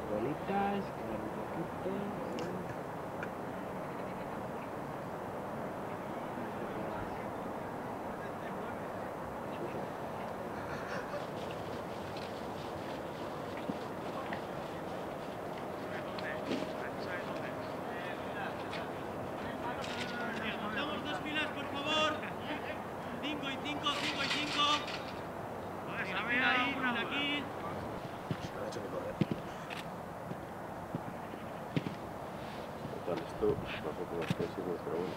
Bolitas, un poquito. Montamos 2 filas, por favor. 5 y 5, 5 y 5. Una fila ahí, una aquí. Me han hecho que correr. Total, esto no sé cómo es posible, pero bueno.